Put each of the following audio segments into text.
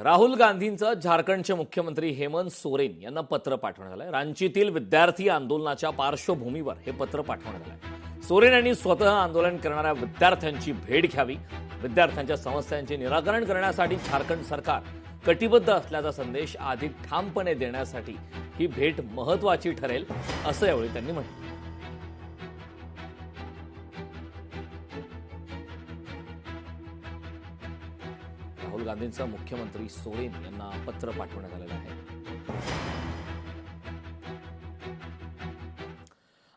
राहुल गांधींचं झारखंडचे मुख्यमंत्री हेमंत सोरेन यांना पत्र पाठवण्यात आलंय। रांचीतील विद्यार्थी आंदोलनाच्या पार्श्वभूमीवर हे पत्र पाठवण्यात आलंय। सोरेन यांनी स्वतः आंदोलन करणाऱ्या विद्यार्थ्यांची भेट घ्यावी, विद्यार्थ्यांच्या समस्यांचे निराकरण करण्यासाठी झारखंड सरकार कटिबद्ध असल्याचा संदेश अधिक ठामपणे देण्यासाठी ही भेट महत्त्वाची ठरेल, असं यावेळी त्यांनी म्हटलं। राहुल गांधींचं मुख्यमंत्री सोरेन यांना पत्र पाठवण्यात आलेलं आहे।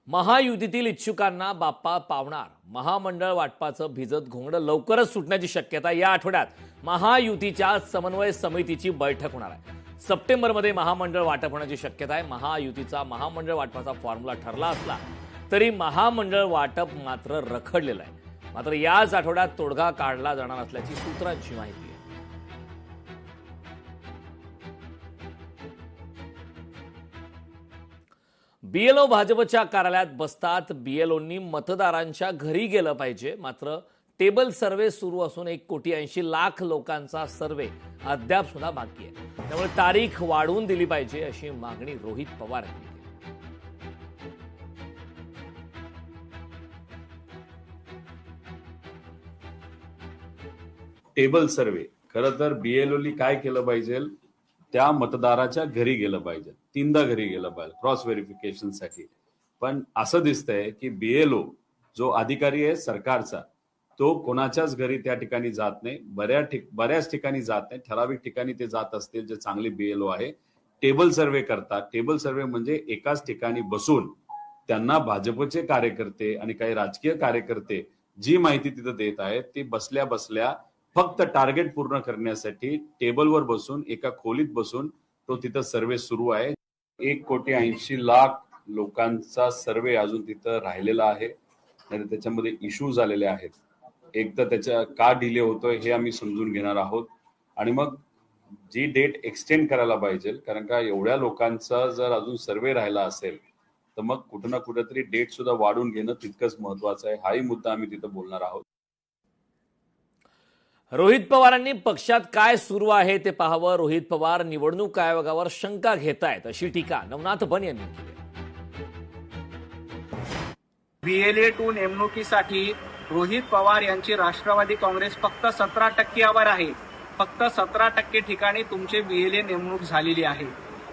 महायुतीतील इच्छुकांना बाप्पा पावणार, महामंडळ वाटपाचं भिजत घोंगडं लवकरच सुटण्याची शक्यता। या आठवड्यात महायुतीच्या समन्वय समितीची बैठक होणार आहे। सप्टेंबरमध्ये महामंडळ वाटप होण्याची शक्यता आहे। महायुतीचा महामंडळ वाटपाचा फॉर्म्युला ठरला असला तरी महामंडळ वाटप मात्र रखडलेलं आहे। मात्र याच आठवड्यात तोडगा काढला जाणार असल्याची सूत्रांची माहिती आहे। बीएलओ भाजपच्या कार्यालयात बसतात। बीएलओंनी मतदारांच्या घरी गेलं पाहिजे, मात्र टेबल सर्व्हे सुरू असून 1,80,00,000 लोकांचा सर्व्हे अद्याप सुद्धा बाकी आहे। त्यामुळे तारीख वाढवून दिली पाहिजे अशी मागणी रोहित पवार यांनी केली। टेबल सर्वे खरं तर बीएलओनी काय केलं पाहिजे, त्या मतदाराच्या घरी गेलं पाहिजे, 3दा घरी गेलं पाहिजे क्रॉस व्हेरिफिकेशन साठी। पण असं दिसतंय की बीएलओ जो अधिकारी आहे सरकारचा, तो कोणाच्याच घरी त्या ठिकाणी जात नाही। बऱ्याच ठिकाणी जात नाही, ठराविक ठिकाणी ते जात असतील जे चांगले बीएलओ आहे, टेबल सर्वे करतात। टेबल सर्वे म्हणजे एकाच ठिकाणी बसून त्यांना भाजपचे कार्यकर्ते आणि काही राजकीय कार्यकर्ते जी माहिती तिथं देत आहेत ती बसल्या बसल्या फक्त टार्गेट पूर्ण करण्यासाठी टेबलवर बसून एका खोलीत बसून तो तिथं सर्वे सुरू आहे। 1,80,00,000 लोकांचा सर्वे अजून तिथं राहिलेला आहे आणि त्याच्यामध्ये इश्यूज आलेले आहेत। एक तर त्याच्या का डिले होतोय हे आम्ही समजून घेणार आहोत आणि मग जी डेट एक्सटेंड करायला पाहिजे, कारण का एवढ्या लोकांचा जर अजून सर्वे राहिला असेल तर मग कुठं ना कुठेतरी डेट सुद्धा वाढून घेणं तितकंच महत्वाचं आहे। हाही मुद्दा आम्ही तिथं बोलणार आहोत। रोहित पवारांनी पक्षात काय सुरू आहे ते पाहावं। रोहित पवार निवडणूक आयोगावर शंका घेतायत अशी टीका नवनाथ बन यांनी केली। BLA-2 नेमणुकीसाठी रोहित पवार यांची राष्ट्रवादी काँग्रेस फक्त 17% आहे। फक्त 17% ठिकाणी तुमचे BLA नेमणूक झालेली आहे।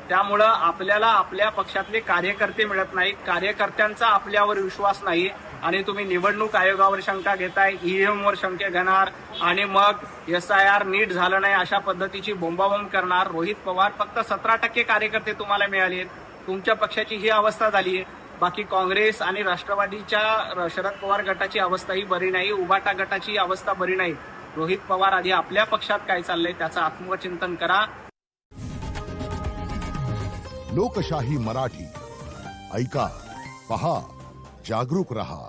त्यामुळं आपल्याला आपल्या पक्षातले कार्यकर्ते मिळत नाहीत, कार्यकर्त्यांचा आपल्यावर विश्वास नाही आणि तुम्ही निवडणूक आयोगावर शंका घेताय, EVM वर शंका घेणार आणि मग SIR नीट झालं नाही अशा पद्धतीची बोंबाबोंब करणार। रोहित पवार फक्त 17% कार्यकर्ते तुम्हाला मिळाले, तुमच्या पक्षाची ही अवस्था झाली आहे। बाकी काँग्रेस आणि राष्ट्रवादीच्या शरद पवार गटाची अवस्थाही बरी नाही, उभाटा गटाची अवस्था बरी नाही। रोहित पवार आधी आपल्या पक्षात काय चाललंय त्याचं आत्मचिंतन करा। लोकशाही मराठी ऐका, पहा, जागरूक रहा।